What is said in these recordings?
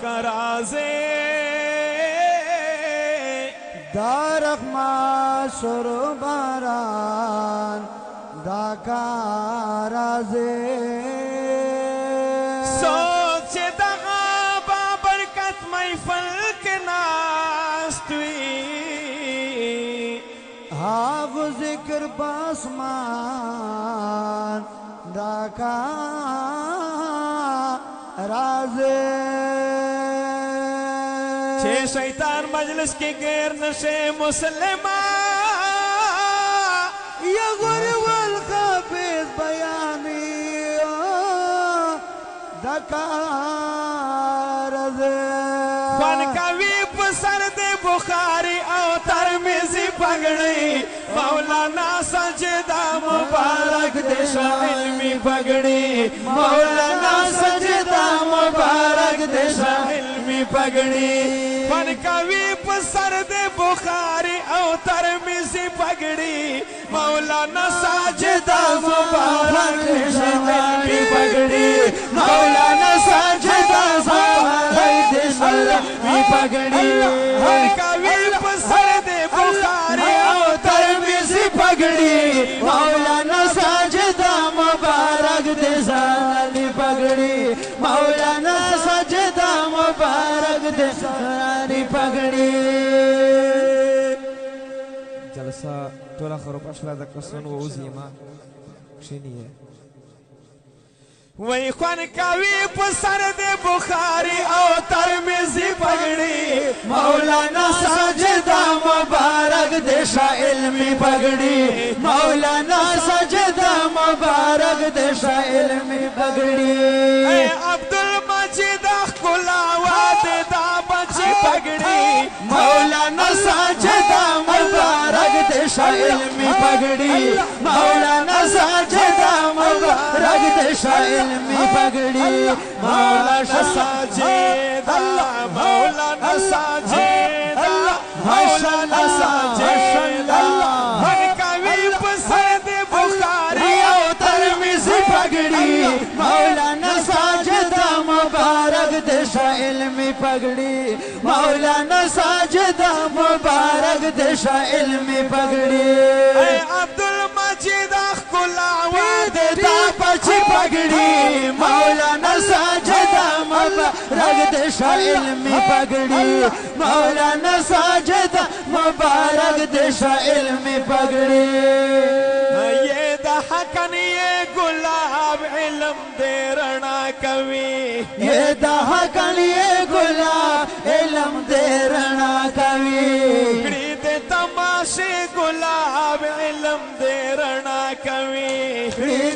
का राज़े दारखमा शुरू बारान दाका राज़े सोच दगा बाबरकत महफल के नास्तवी हाव जिक्र बासमान दाका राज़े छे शैतान मजलिस के गैर नशे मुसलमान या गुरवल खाफिज बयानी दकार फन कवि पसर दे बुखारी और तरमिज़ी पगड़ी मौलाना सजदा मुबारक देशा इल्मी पगड़ी मौलाना सजदा मुबारक देशा इल्मी पगड़ी फन कवि पसर दे बुखारी और तरमिज़ी पगड़ी मौलाना सजदा मुबारक देशा इल्मी पगड़ी मौलाना सजदा मुबारक देशा इल्मी पगड़ी फन कवि पसर दे बुखारी और तरमिज़ी पगड़ी मौलाना सजदा मुबारक देसानी पगड़ी मौलाना सजदा मुबारक देसानी पगड़ी जलसा टोला खरोप अशला दकसन वो उज़ीमा शेनिए वही ख्वान कवि पसर दे बुखारी और तरमिज़ी पगड़ी मौलाना सजदा मुबारक देशा इल्मी पगड़ी मौलाना सजदा मुबारक देशा इल्मी पगड़ी अब्दुल मजीद खुलावत दा बची पगड़ी मौलाना सजदा मुबारक देशा इल्मी पगड़ी मौलाना सजदा मुबारक देशा इल्मी पगड़ी मौलाना साजिदा मौलाना साजिदा मौलाना साजिदा हर कवि पसर दे बुखारी और तरमिज़ी पगड़ी मौलाना सजदा मुबारक देशा इल्मी पगड़ी मौलाना सजदा मुबारक देशा इल्मी पगड़ी अब्दुल मजीद खुलावत दा बची पगड़ी मौलाना सजदा मुबारक देशा इल्मी पगड़ी मौलाना सजदा मुबारक देशा इल्मी पगड़ी ये दहकन ये गुलाब इल्म दे रणा कवि ये दहकन ये गुलाब इल्म दे रणा कवि दे तमाशे गुलाब इल्म दे रणा कवि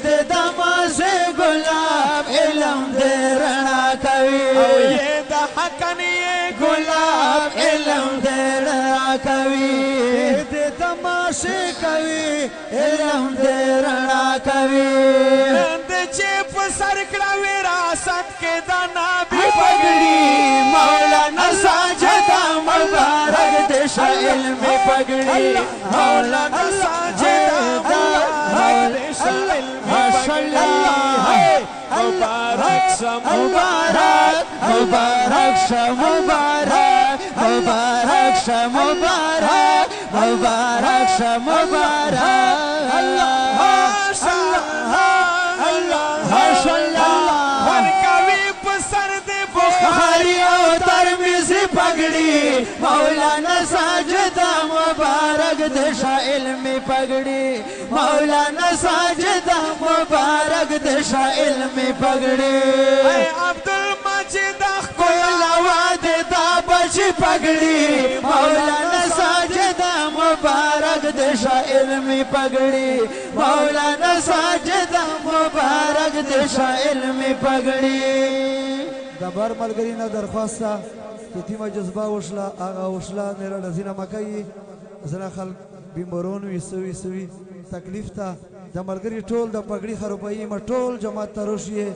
दे तमाशे गुलाब इल्म दे रणा कवि ये दहकन ये गुलाब इल्म दे रणा कवि दे तमाशे कवि इल्म दे रणा कवि दे चेप सरकड़ा विरासत के दाना भी पगड़ी मौलाना सजदा मुबारक देशा इल्मी पगड़ी मौलाना सजदा मुबारक देशा इल्मी पगड़ी मुबारक मुबारक मुबारक मुबारक मुबारक मुबारक मुबारक मुबारक अल्लाह पगड़ी मौलाना सजदा मुबारक देशा इल्मी पगड़ी मौलाना सजदा मुबारक देशा इल्मी पगड़ी अब्दुल मजीद खुलावत दा बची पगड़ी मौलाना सजदा मुबारक देशा इल्मी पगड़ी मौलाना सजदा मुबारक देशा इल्मी पगड़ी दबर मलगरी ना दरख्वास्ता यतीम जज्बा وشلا آغا وشلا میرا نزینا مکایی زنا خلق بیمارون وی سوی تکلیف تا د ملګری ټول د پګړی خروپایی ما ټول جماعت تروشیه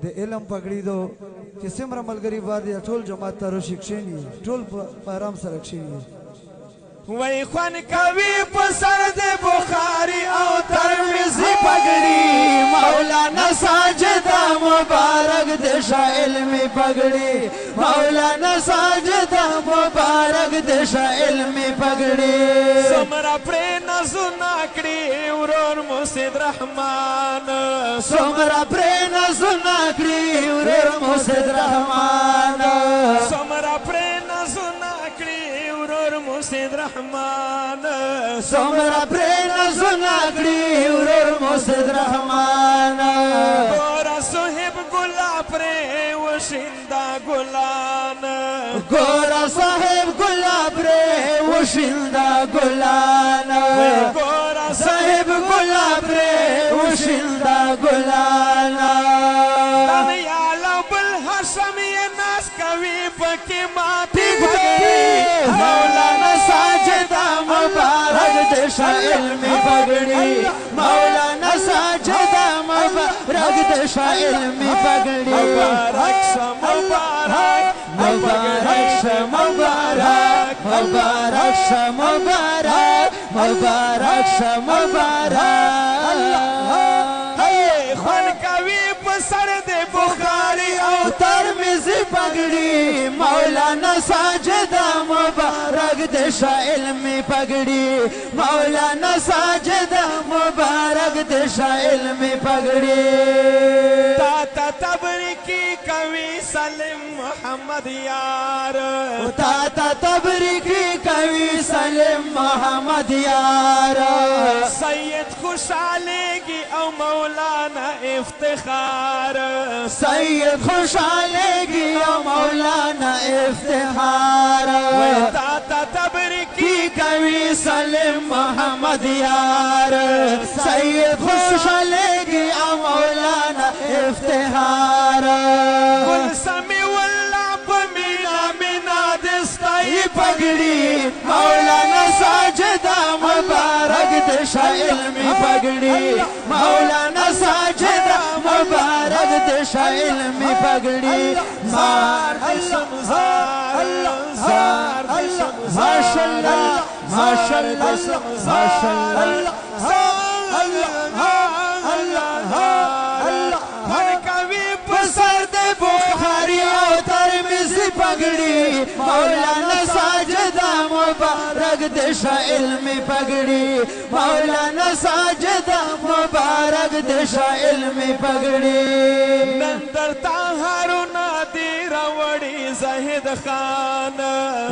د علم پګړی دو چې سمره ملګری باندې ټول جماعت تروشی کښینی ټول په آرام سره کښینی وای خوان کوي په سر د بخاری او ترمذی پگڑی مولانا ساجدہ مبارک دشا علمی پگڑی مولانا ساجدہ مبارک دشا علمی پگڑی سمرا پرې نزونه کړي ورور مسید رحمان سمرا پرې نزونه کړي ورور مسید رحمان سمرا پرې نزونه کړي ورور مسید رحمان سمرا پرې نزونه کړي ورور مسید رحمان ګورا صاحب ګلا پرې وشیندا ګلان ګورا صاحب ګلا پرې وشیندا ګلان ګورا صاحب ګلا پرې وشیندا ګلان دنیا لبل حشم یې ناس کوي پکې ماتې مولانا ساجدہ مبارک دشا علمی پگڑی مولانا ساجدہ مبارک دشا علمی پگڑی مبارک شا مبارک مبارک شا مبارک مبارک شا مبارک مبارک شا مبارک خوان کوي په سر د بخاری او ترمذی پگڑی مولانا ساجدہ مبارک دشا علمی پگڑی مولانا ساجدہ مبارک دشا علمی پگڑی تا تبریکی کوي سلیم محمد یار تا تبریکی کوي سلیم محمد یار سید خوشالېږي او مولانا افتخار سید خوشالېږي او مولانا افتخار تا تبریکی کی کوي سلیم محمد یار سید خوشالېږي او مولانا افتخار گل سمی والله په مینا مینا دستای پگڑی مولانا ساجدہ مبارک دشا علمی پگڑی مولانا ساجدہ مبارک دشا علمی پگڑی زار دشم زار زار دشم ماشاءاللہ ماشاءاللہ ماشاءاللہ بخاری او ترمذی پگڑی مولانا ساجدہ مبارک دشا علمی پگڑی مولانا ساجدہ مبارک دشا علمی پگڑی نندر طاهر نادی روڑی زاہد خان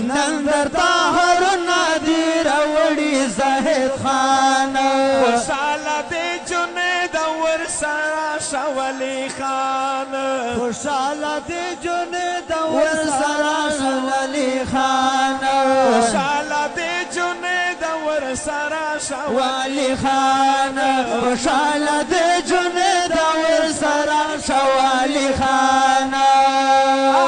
نندر طاهر نادی روڑی زاہد خان خوشاله دې جنید ورسره شولی خان خوشاله دې جنید ورسره شولی خان خوشاله دې جنید ورسره شولی خان خوشاله دې جنید ورسره شولی خان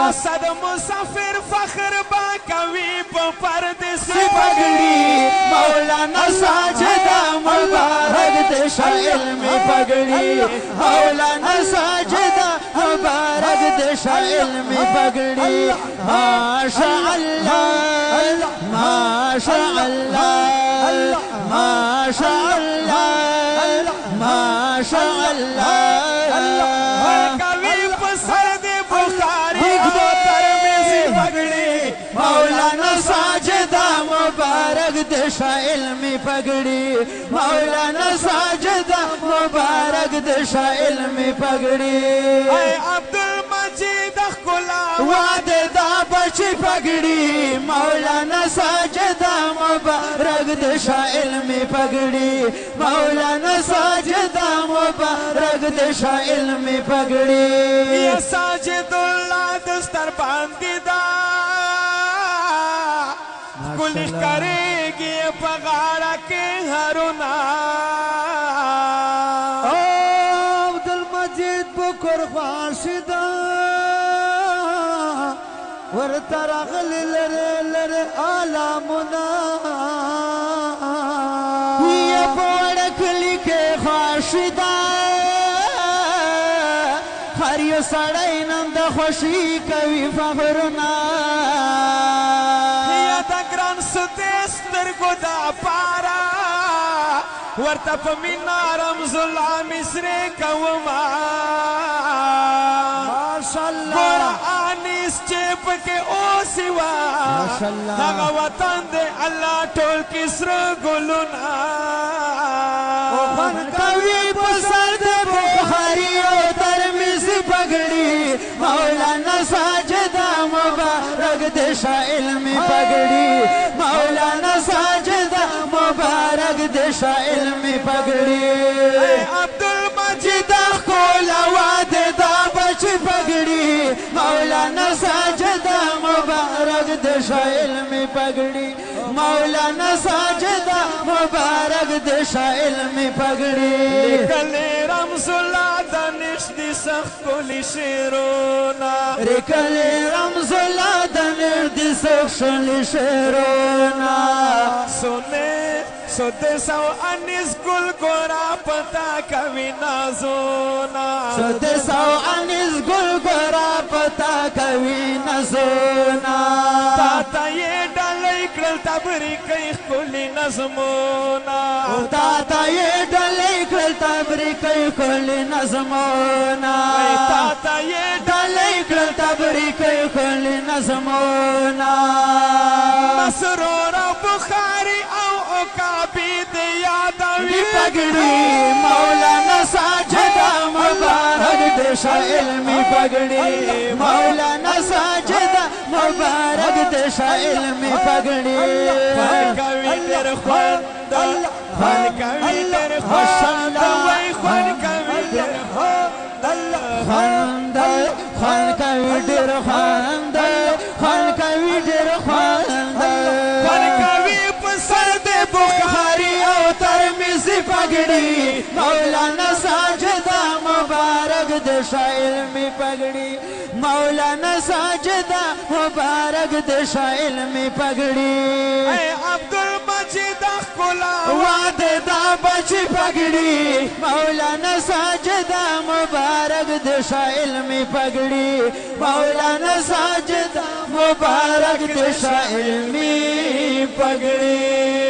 اسد مسافر فخر با کوي په پردیسی پگڑی مولانا ساجدہ مبارک دشا علمی پگڑی مولانا ساجدہ مبارک دشا علمی پگڑی ماشاء اللہ ماشاء اللہ ماشاء اللہ ماشاء اللہ کوي په سر د بخاری او ترمذی پگڑی مولانا ساجدہ مبارک دشا علمی پگڑی مولانا ساجدہ مبارک دشا علمی پگڑی اے عبدالمجید خلا وعدے دا بچی پگڑی مولانا ساجدہ مبارک دشا علمی پگڑی مولانا ساجدہ مبارک دشا علمی پگڑی یا ساجد اللہ دستر باندی دا کلی کرے گی پغاڑا کے ہرونا عبدالمجید بکر خاشدہ ورترغل لرے لرے آلامنا یہ بوڑک لکے خاشدہ ہر یو سڑائی نند خوشی کوي فخرنا یا دا گران سدیست سترګو دا پارا ورته په مینا رمزالله مصری کوما ماشاءالله قرآنیس چې پکې اوسي وا هغه وطن دی الله ټول کې سره ګلونه خوند کوي په سر د بخاري او ترمذي پګړي مولانا ساجده مبارک دې شاه علمي پګړي مولانا ساجده مبارک دې شاه علمي پګړي عبدالمجید کولا واده دا بچ پګړي مولانا ساجده مبارک دې شاه علمي پګړي مولانا ساجده مبارک دې شاه علمي پګړي کله رمزالله دانش دي سخت کولی شیرونا رکلی رمزالله دانش دي سخت کولی شیرونا سوتے سو انیس گل گورا پتا کوي نازونا سوتے سو انیس گل گورا پتا کوي نازونا تا یہ ڈالی کړل تبری کوي خولي نظمونا تا یہ ډلې کړل تبری کوي خولي نظمونا تا یہ ډلې کړل تبری کوي خولي نظمونا مسرور بخاری او عقابی دی یادوي پګړي مولانا ساجده مبارک دې شاه علمي پګړي مولانا ساجده مبارک دې شاه علمي پګړي فن کوي ډېر خوند فن کوي ډېر خوند وای فن کوي ډېر خوند خوند کوي ډېر خوند خوند کوي ډېر خوند فن کوي په سر د بخاري او ترمذي پګړي مولانا ساجده مبارک دې شاه علمي پګړي مولانا ساجده مبارک دې شاه علمي پګړي اے عبدالمجید خلا واده دا بچ پګړي مولانا ساجده مبارک دې شاه علمي پګړي مولانا ساجده مبارک دې شاه علمي پګړي